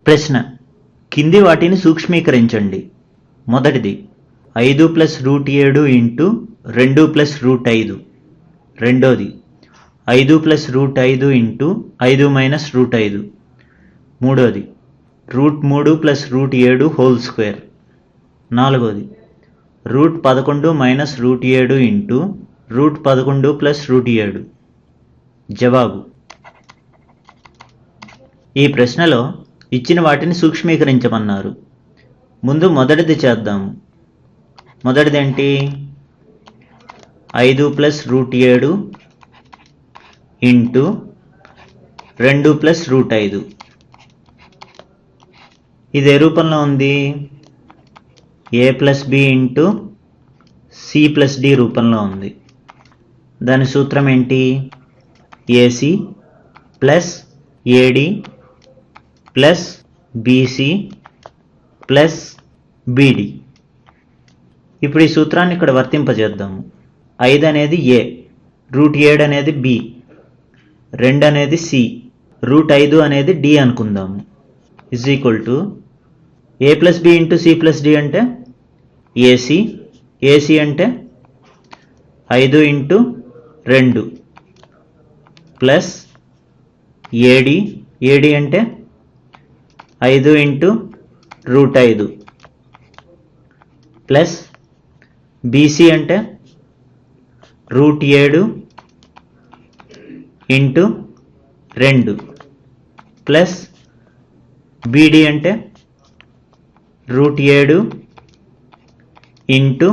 ప్రశ్న: కింది వాటిని సూక్ష్మీకరించండి. మొదటిది 5 + √7 ఇంటూ 2 + √5. రెండోది 5 + √5 ఇంటూ 5 - √5. మూడోది √3 + √7 హోల్ స్క్వేర్. నాలుగోది √11 - √7 ఇంటూ √11 + √7. జవాబు: ఈ ప్రశ్నలో ఇచ్చిన వాటిని సూక్ష్మీకరించమన్నారు. ముందు మొదటిది చేద్దాము. మొదటిదేంటి? 5 + √7 ఇంటూ 2 + √5. ఇది ఏ రూపంలో ఉంది? a + b into c + d రూపంలో ఉంది. దాని సూత్రం ఏంటి? ac + ad + bc + bd. ఇప్పుడు ఈ సూత్రాన్ని ఇక్కడ వర్తింపజేద్దాము. 5 అనేది a, √7 అనేది b, 2 అనేది c, √5 అనేది d అనుకుందాము. a + b into c + d అంటే ac, ac అంటే 5 ఇంటూ 2 ప్లస్ ad, ad అంటే 5 ఇంటూ √5 ప్లస్ bc అంటే √7 ఇంటూ 2 ప్లస్ bd అంటే √7 ఇంటూ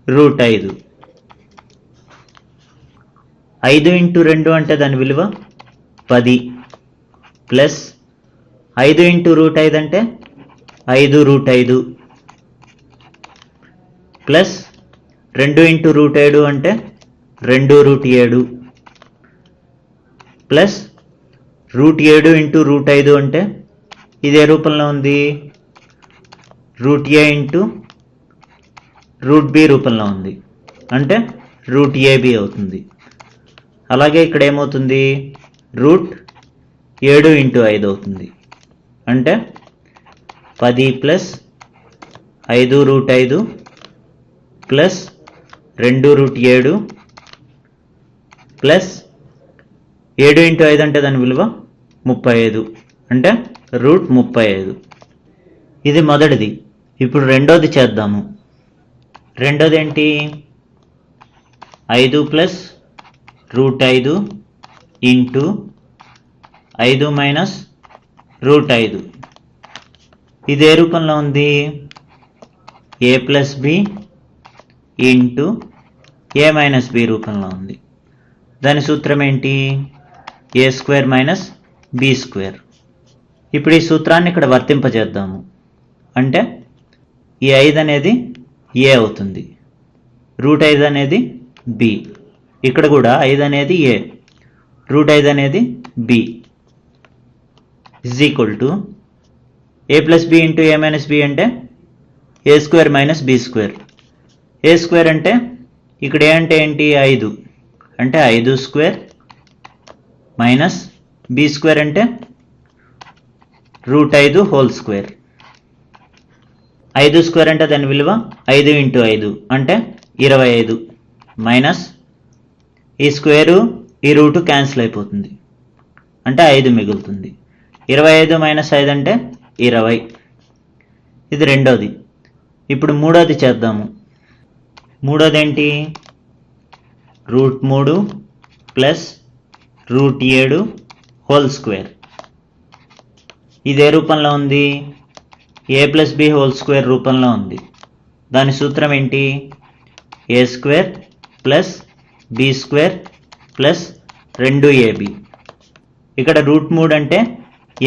√5. 5 ఇంటూ 2 అంటే దాని విలువ 10 ప్లస్ 5 ఇంటూ √5 అంటే 5√5 ప్లస్ 2 ఇంటూ √7 అంటే 2√7 ప్లస్ √7 ఇంటూ √5 అంటే ఇదే రూపంలో ఉంది. √a ఇంటూ √b రూపంలో ఉంది, అంటే √ab అవుతుంది. అలాగే ఇక్కడ ఏమవుతుంది? √7 ఇంటూ 5 అవుతుంది, అంటే 10 ప్లస్ 5√5 ప్లస్ 2√7 ప్లస్ 7 ఇంటూ 5 అంటే దాని విలువ 35, అంటే √35. ఇది మొదటిది. ఇప్పుడు రెండోది చేద్దాము. రెండోది ఏంటి? 5 + √5 ఇంటూ 5 - √5. ఇది ఏ రూపంలో ఉంది? a + b into a - b రూపంలో ఉంది. దాని సూత్రం ఏంటి? a² - b². ఇప్పుడు ఈ సూత్రాన్ని ఇక్కడ వర్తింపజేద్దాము. అంటే ఈ 5 అనేది a అవుతుంది, √5 అనేది b. ఇక్కడ కూడా 5 అనేది a, √5 అనేది b. a + b into a - b అంటే a² - b². a² అంటే ఇక్కడ ఏ అంటే ఏంటి? 5, అంటే 5² మైనస్ b² అంటే √5 హోల్ స్క్వేర్. 5² అంటే దాని విలువ 5 ఇంటూ 5 అంటే 25, మైనస్ ఈ స్క్వేరు ఈ రూటు క్యాన్సిల్ అయిపోతుంది, అంటే 5 మిగులుతుంది. 25 - 5 అంటే 20. ఇది రెండోది. ఇప్పుడు మూడోది చేద్దాము. మూడోది ఏంటి? √3 ప్లస్ √7 హోల్ స్క్వేర్. ఇది ఏ రూపంలో ఉంది? a + b హోల్ స్క్వేర్ రూపంలో ఉంది. దాని సూత్రం ఏంటి? a² plus b² plus 2ab. ఇక్కడ √3 అంటే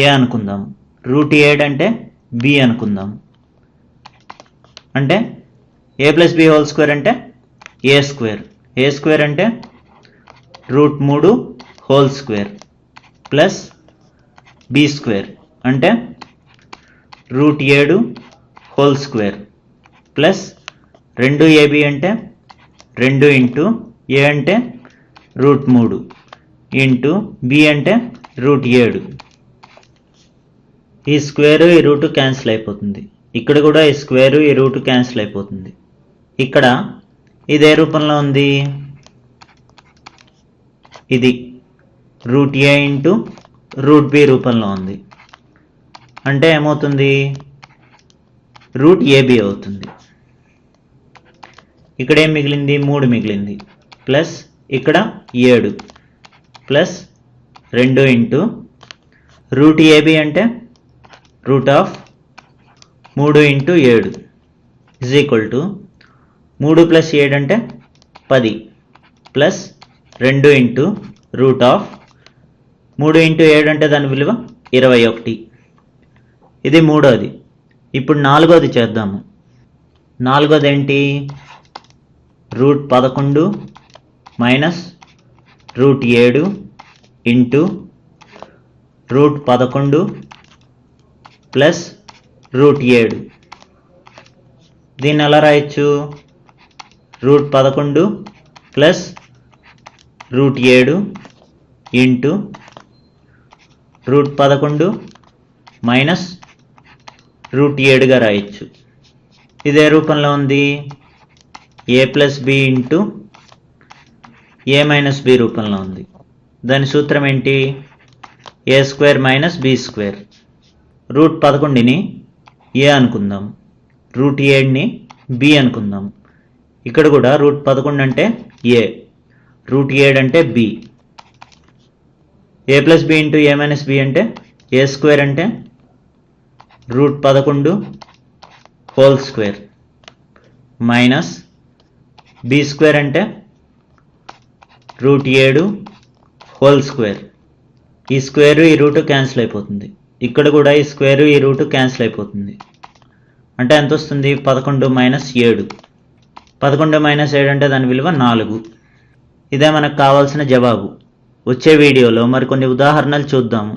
a అనుకుందాం, √7 అంటే b అనుకుందాం. అంటే a + b హోల్ స్క్వేర్ అంటే a², a² అంటే √3 హోల్ స్క్వేర్ ప్లస్ b² అంటే √7 హోల్ స్క్వేర్ ప్లస్ 2ab అంటే 2 ఇంటూ a అంటే √3 ఇంటూ b అంటే √7. ఈ స్క్వేరు ఈ రూటు క్యాన్సిల్ అయిపోతుంది. ఇక్కడ కూడా ఈ స్క్వేరు ఈ రూటు క్యాన్సిల్ అయిపోతుంది. ఇక్కడ ఇది ఏ రూపంలో ఉంది? ఇది రూట్ ఏ ఇంటూ రూట్ బి రూపంలో ఉంది. అంటే ఏమవుతుంది? రూట్ ఏబి అవుతుంది. ఇక్కడ ఏం మిగిలింది? 3 మిగిలింది. ప్లస్ ఇక్కడ 7 ప్లస్ 2 ఇంటూ రూట్ ఏబి అంటే root of 3 into 7 is equal to 3 plus 7 అంటే 10 plus 2 into root of 3 into 7 అంటే దాని విలువ 21. ఇది మూడోది. ఇప్పుడు నాలుగోది చేద్దాము. నాలుగోది ఏంటి? Root 11 minus root 7 into root 11 plus root 7. దీన్ని ఎలా రాయొచ్చు? Root 11 plus root 7 into root 11 minus root 7గా రాయొచ్చు. ఇదే రూపంలో ఉంది. A plus B into A minus B రూపంలో ఉంది. దాని సూత్రం ఏంటి? A square minus B square. Root 11ని ఏ అనుకుందాం, రూట్ 7ని బి అనుకుందాం. ఇక్కడ కూడా రూట్ 11 అంటే ఏ, రూట్ 7 అంటే B. A plus B into A minus B అంటే ఏ స్క్వేర్ అంటే root 11 whole square minus B square అంటే రూట్ 7 హోల్ స్క్వేర్. ఈ స్క్వేరు ఈ రూటు క్యాన్సిల్ అయిపోతుంది. ఇక్కడ కూడా ఈ స్క్వేరు ఈ రూటు క్యాన్సిల్ అయిపోతుంది. అంటే ఎంత వస్తుంది? 11 మైనస్ 7. 11 మైనస్ 7 అంటే దాని విలువ 4. ఇదే మనకు కావాల్సిన జవాబు. వచ్చే వీడియోలో మరికొన్ని ఉదాహరణలు చూద్దాము.